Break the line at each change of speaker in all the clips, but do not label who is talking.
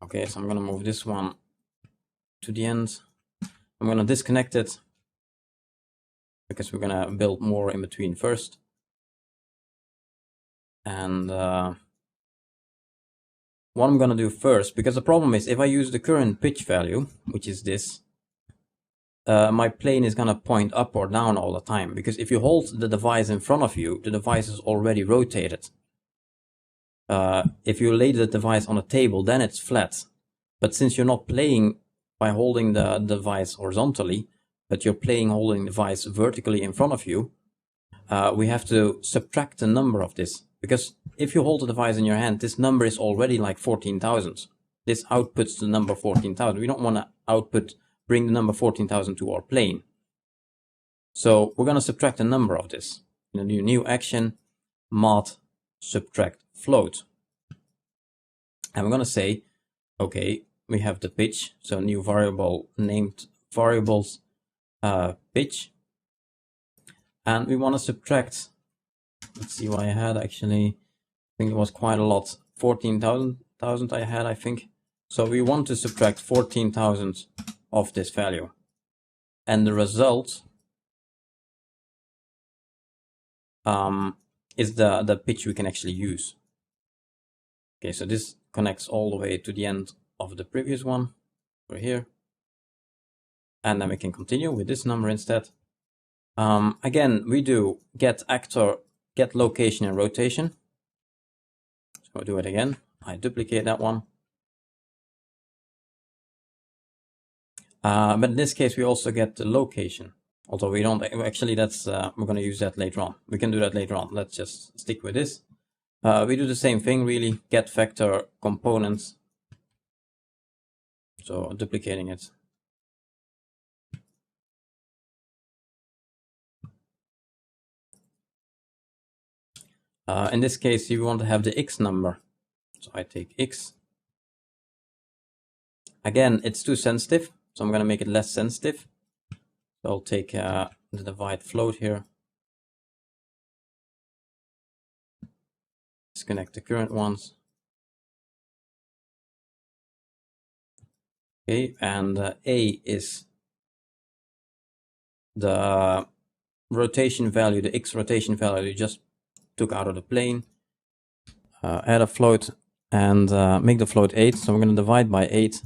Okay, so I'm gonna move this one to the end. I'm gonna disconnect it because we're gonna build more in between first. And what I'm gonna do first, because the problem is if I use the current pitch value, which is this, my plane is gonna point up or down all the time, because if you hold the device in front of you, the device is already rotated. If you lay the device on a table, then it's flat. But since you're not playing by holding the device horizontally, but you're playing holding the device vertically in front of you, we have to subtract the number of this. Because if you hold the device in your hand, this number is already like 14,000. This outputs the number 14,000. We don't want to bring the number 14,000 to our plane. So we're going to subtract the number of this. In a new action, mod subtract float. And we're going to say, okay, we have the pitch. So new variable named variables pitch. And we want to subtract, let's see what I had actually. I think it was quite a lot. 14,000 I had, I think. So we want to subtract 14,000 of this value. And the result is the pitch we can actually use. Okay, so this connects all the way to the end of the previous one over here. And then we can continue with this number instead. Again, we do get actor, get location and rotation. So I'll do it again. I duplicate that one. But in this case, we also get the location. Although we don't actually, that's we're going to use that later on. We can do that later on. Let's just stick with this. We do the same thing really. Get vector components. So duplicating it. In this case, you want to have the X number. So I take X. Again, it's too sensitive, so I'm going to make it less sensitive. So I'll take the divide float here. Disconnect the current ones. Okay, and A is the rotation value, the X rotation value you just took out of the plane. Add a float and make the float 8. So we're going to divide by 8.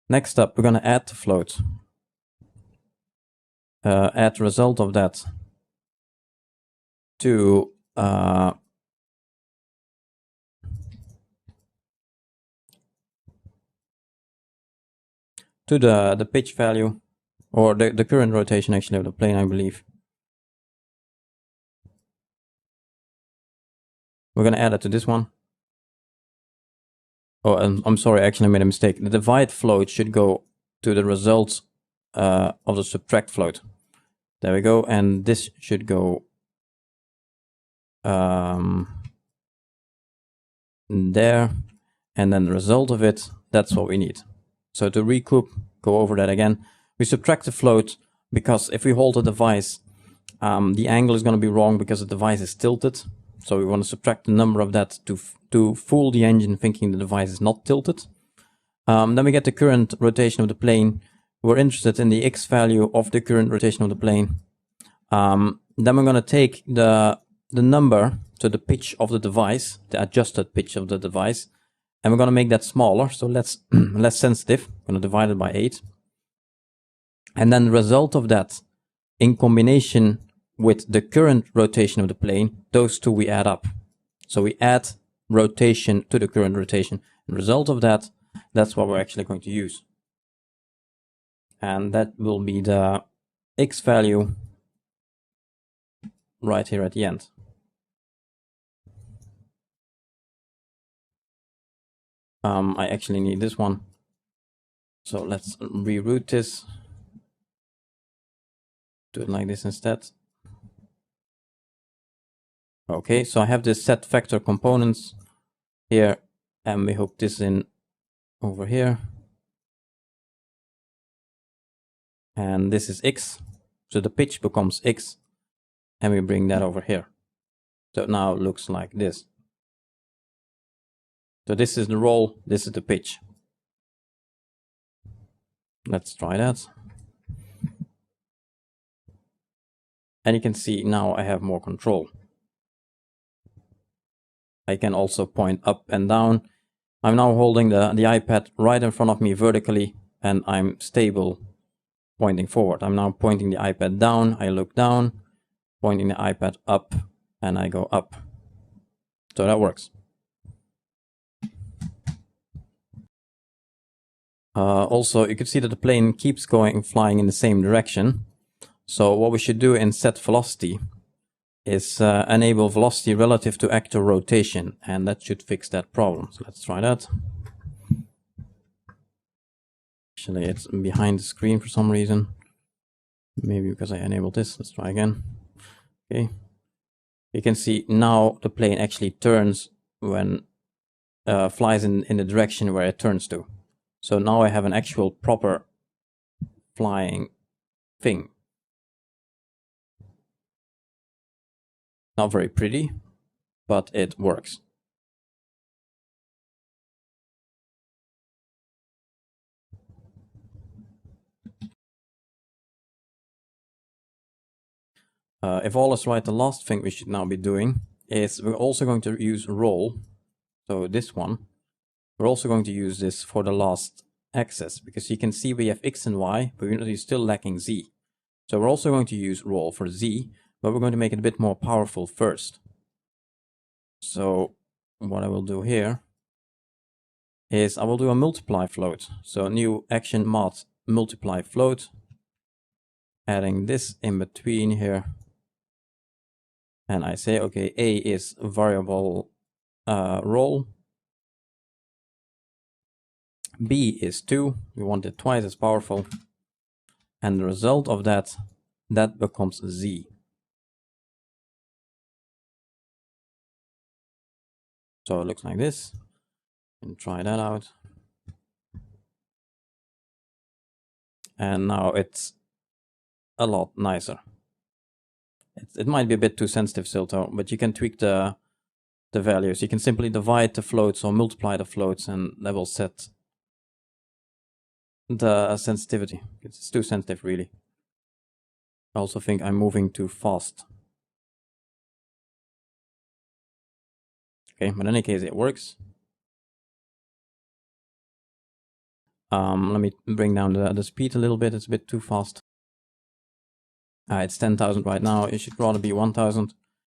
Next up, we're going to add the float. Add the result of that to the pitch value, or the current rotation actually of the plane, I believe. We're going to add it to this one. Oh, I'm sorry, actually I made a mistake. The divide float should go to the results of the subtract float. There we go, and this should go there, and then the result of it, that's what we need. So to recoup, go over that again. We subtract the float because if we hold the device, the angle is going to be wrong because the device is tilted. So we want to subtract the number of that to fool the engine thinking the device is not tilted. Then we get the current rotation of the plane. We're interested in the X value of the current rotation of the plane. Then we're going to take the number, so the pitch of the device, the adjusted pitch of the device, and we're going to make that smaller, so less sensitive. I'm going to divide it by 8. And then the result of that, in combination with the current rotation of the plane, those two we add up. So we add rotation to the current rotation. The result of that, that's what we're actually going to use. And that will be the X value right here at the end. I actually need this one. So let's reroute this. Do it like this instead. Okay, so I have this set vector components here, and we hook this in over here. And this is X, so the pitch becomes X, and we bring that over here. So it now looks like this. So this is the roll, this is the pitch. Let's try that. And you can see now I have more control. I can also point up and down. I'm now holding the iPad right in front of me vertically, and I'm stable pointing forward. I'm now pointing the iPad down, I look down, pointing the iPad up, and I go up. So that works. Also, you can see that the plane keeps flying in the same direction. So what we should do in set velocity is enable velocity relative to actor rotation, and that should fix that problem. So let's try that. Actually, it's behind the screen for some reason. Maybe because I enabled this. Let's try again. Okay. You can see now the plane actually turns when flies in the direction where it turns to. So now I have an actual proper flying thing. Not very pretty, but it works. If all is right, the last thing we should now be doing is we're also going to use roll. So this one, we're also going to use this for the last axis, because you can see we have X and Y, but we're still lacking Z. So we're also going to use roll for Z, but we're going to make it a bit more powerful first. So what I will do here is I will do a multiply float. So new action mod multiply float, adding this in between here. And I say, okay, A is variable roll. B is 2. We want it twice as powerful. And the result of that becomes Z. So it looks like this. And try that out. And now it's a lot nicer. It might be a bit too sensitive still though, but you can tweak the values. You can simply divide the floats or multiply the floats, and that will set the sensitivity. It's too sensitive really. I also think I'm moving too fast. Okay, but in any case it works. Let me bring down the speed a little bit. It's a bit too fast. It's 10,000 right now. It should rather be 1,000.